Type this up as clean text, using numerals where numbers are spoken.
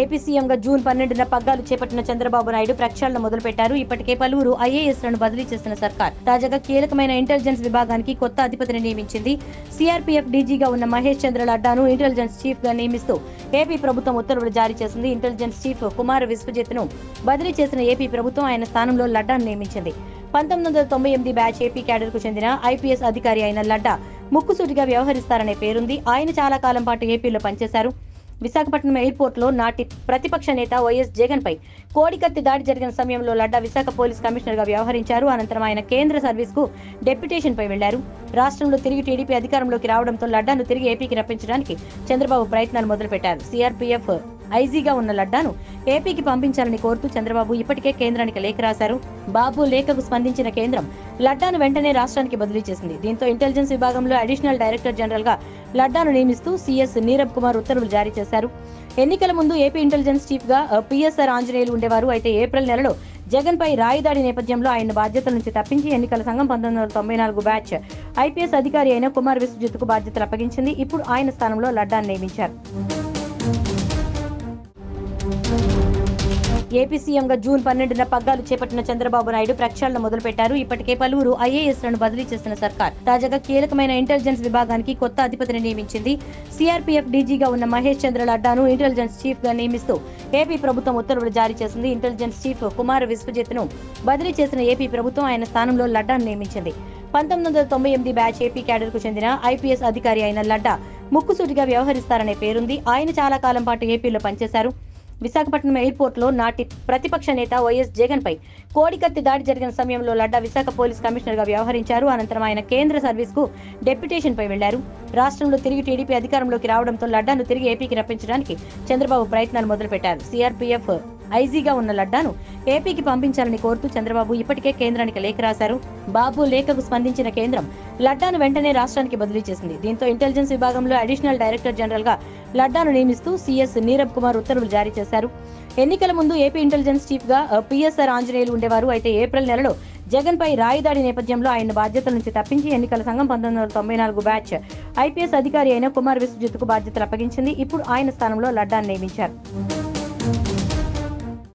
AP సీఎంగా June 12న పగ్గాలు చేపట్టిన చంద్రబాబు నాయుడు ప్రక్షాళన మొదలుపెట్టారు. ఇప్పటికే పలువురు ఐఏఎస్లను బదిలీ చేసిన సర్కార్ తాజాగా కీలకమైన ఇంటెలిజెన్స్ విభాగానికి కొత్త అధిపతిని నియమించింది. సిఆర్పీఎఫ్ డీజీగా ఉన్న మహేష్ చంద్ర లడ్డాను ఇంటెలిజెన్స్ చీఫ్ గా నియమిస్తూ ఏపీ ప్రభుత్వం ఉత్తర్వులు జారీ చేసింది. ఇంటెలిజెన్స్ చీఫ్ కుమార్ విశ్వజిత్ను బదిలీ చేసిన ఏపీ ప్రభుత్వం ఆయన స్థానంలో లడ్డాను నియమించింది. 1998 బ్యాచ్ ఏపీ క్యాడర్ కు చెందిన ఐపీఎస్ అధికారి అయిన లడ్డా ముక్కుసూటిగా వ్యవహరిస్తారనే పేరుంది. ఆయన చాలా కాలం పాటు ఏపీలో పనిచేశారు. విశాఖపట్నం ఎయిర్పోర్ట్ లో నాటి ప్రతిపక్ష నేత వైఎస్ జగన్ పై కోడికత్తి దాడి జరిగిన సమయంలో లడ్డా విశాఖ పోలీస్ కమిషనర్ గా వ్యవహరించారు. అనంతరం ఆయన కేంద్ర సర్వీస్ కు డెప్యుటేషన్ పై వెళ్లారు. రాష్ట్రంలో తిరిగి టీడీపీ అధికారంలోకి రావడంతో లడ్డాను తిరిగి ఏపీకి రప్పించడానికి చంద్రబాబు ప్రయత్నాలు మొదలుపెట్టారు. సిఆర్పీఎఫ్ ఐజీగా ఉన్న లడ్డాను ఏపీకి పంపించాలని కోరుతూ చంద్రబాబు ఇప్పటికే కేంద్రానికి లేఖ రాశారు. బాబు లేఖకు స్పందించిన కేంద్రం లడ్డాను వెంటనే రాష్ట్రానికి బదిలీ చేసింది. దీంతో ఇంటెలిజెన్స్ విభాగంలో అడిషనల్ డైరెక్టర్ జనరల్ గా లడ్డాను నియమిస్తూ సీఎస్ నీరబ్ కుమార్ ఉత్తర్వులు జారీ చేశారు. ఎన్నికల ముందు ఏపీ ఇంటెలిజెన్స్ చీఫ్ గా పిఎస్ఆర్ ఆంజనేయులు ఉండేవారు. అయితే ఏప్రిల్ నెలలో జగన్ పై రాయిదాడి నేపథ్యంలో ఆయన బాధ్యతల నుంచి తప్పించి ఎన్నికల సంఘం 1994 బ్యాచ్ ఐపీఎస్ అధికారి అయిన కుమార్ విశ్వజిత్ కు బాధ్యతలు అప్పగించింది. ఇప్పుడు ఆయన స్థానంలో లడ్డాను నియమించారు. ఏపీ సీఎంగా జూన్ 12న పగ్గాలు చేపట్టిన చంద్రబాబు నాయుడు ప్రక్షాళన మొదలుపెట్టారు. ఇప్పటికే పలువురు ఐఏఎస్లను బదిలీ చేసిన సర్కార్ తాజాగా కీలకమైన ఇంటెలిజెన్స్ విభాగానికి కొత్త అధిపతిని నియమించింది. సిఆర్పీఎఫ్ డీజీగా ఉన్న మహేష్ చంద్ర లడ్డాను ఇంటెలిజెన్స్ చీఫ్ గా నియమిస్తూ ఏపీ ప్రభుత్వం ఉత్తర్వులు జారీ చేసింది. ఇంటెలిజెన్స్ చీఫ్ కుమార్ విశ్వజిత్ను బదిలీ చేసిన ఏపీ ప్రభుత్వం ఆయన స్థానంలో లడ్డాను నియమించింది. 1998 బ్యాచ్ ఏపీ క్యాడర్ కు చెందిన ఐపీఎస్ అధికారి అయిన లడ్డా ముక్కుసూటిగా వ్యవహరిస్తారనే పేరుంది. ఆయన చాలా కాలం పాటు ఏపీలో పనిచేశారు. విశాఖపట్నం ఎయిర్పోర్ట్ లో నాటి ప్రతిపక్ష నేత వైఎస్ జగన్ పై కోడికత్తి దాడి జరిగిన సమయంలో లడ్డా విశాఖ పోలీస్ కమిషనర్ గా వ్యవహరించారు. అనంతరం ఆయన కేంద్ర సర్వీస్ కు డెప్యుటేషన్ పై వెళ్లారు. రాష్ట్రంలో తిరిగి టీడీపీ అధికారంలోకి రావడంతో లడ్డాను తిరిగి ఏపీకి రప్పించడానికి చంద్రబాబు ప్రయత్నాలు మొదలుపెట్టారు. సిఆర్పీఎఫ్ ఐజీగా ఉన్న లడ్డాను ఏపీకి పంపించాలని కోరుతూ చంద్రబాబు ఇప్పటికే కేంద్రానికి లేఖ రాశారు. బాబు లేఖకు స్పందించిన కేంద్రం లడ్డాను వెంటనే రాష్ట్రానికి బదిలీ చేసింది. దీంతో ఇంటెలిజెన్స్ విభాగంలో అడిషనల్ డైరెక్టర్ జనరల్ గా లడ్డాను నియమిస్తూ సీఎస్ నీరబ్ కుమార్ ఉత్తర్వులు జారీ చేశారు. ఎన్నికల ముందు ఏపీ ఇంటెలిజెన్స్ చీఫ్ గా పిఎస్ఆర్ ఆంజనేయులు ఉండేవారు. అయితే ఏప్రిల్ నెలలో జగన్ పై రాయిదాడి నేపథ్యంలో ఆయన బాధ్యతల నుంచి తప్పించి ఎన్నికల సంఘం 1994 బ్యాచ్ ఐపీఎస్ అధికారి అయిన కుమార్ విశ్వజిత్ కు బాధ్యతలు అప్పగించింది. ఇప్పుడు ఆయన స్థానంలో లడ్డాను నియమించారు.